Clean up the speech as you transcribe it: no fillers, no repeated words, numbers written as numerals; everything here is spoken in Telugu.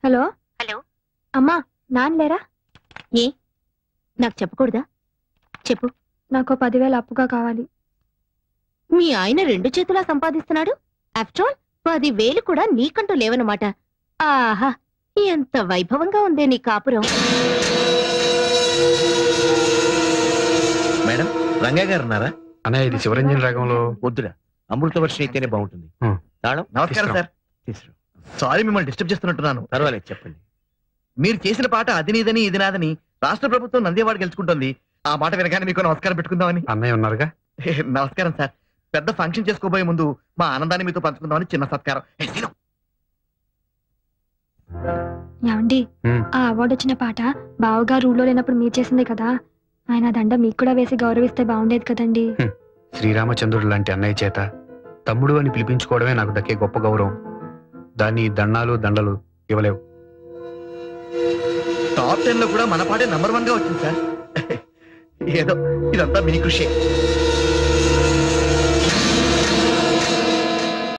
హలో హలో అమ్మా నాన్న లేరా? ఏ నాకు చెప్పకూడదా? చెప్పు. నాకు 10,000 అప్పుగా కావాలి. మీ ఆయన 2 చేతులా సంపాదిస్తున్నాడు. ఆఫ్టర్ ఆల్ 10,000 కూడా నీకంటూ లేవనమాట. ఆహా, ఎంత వైభవంగా ఉందే నీ కాపురం. మేడం, రంగా గారు ఉన్నారా? అన్నయ్య, ఇది శివరంజన్ రాగంలో వద్దురా, అమృతవర్షి అయితేనే బాగుంటుంది. తాళం. నమస్కారం సార్. సారీ మిమ్మల్ని డిస్టర్బ్ చేస్తున్నట్టున్నాను. పర్వాలేదు, చెప్పండి. మీరు చేసిన పాట అది నీదని ఇది నాదని రాష్ట్ర ప్రభుత్వం నందేవాడ గెలుచుకుంటుంది. ఆ మాట వినగానే మీకు నమస్కారం పెట్టుకుందామని. అన్నయ్య ఉన్నారుగా? నమస్కారం సార్. పెద్ద ఫంక్షన్ చేసుకోబోయే ముందు మా ఆనందాన్ని మీతో పంచుకుందామని చిన్న సత్కారం. ఏమండి, ఆ అవార్డు వచ్చిన పాట బావగా రూల్లో లేనప్పుడు మీరు చేసిందే కదా. ఆయన దండ మీకు కూడా వేసి గౌరవిస్తే బాగుండేది కదండి. శ్రీరామచంద్రుడు లాంటి అన్నయ్య చేత తమ్ముడు అని పిలిపించుకోవడమే నాకు దక్కే గొప్ప గౌరవం. దాన్ని దండాలు దండలు ఇవ్వలేవు. టాప్ 10 లో కూడా మన పాటే నంబర్ 1 గా వచ్చింది సార్. ఏదో ఇదంతా మీ కృషి.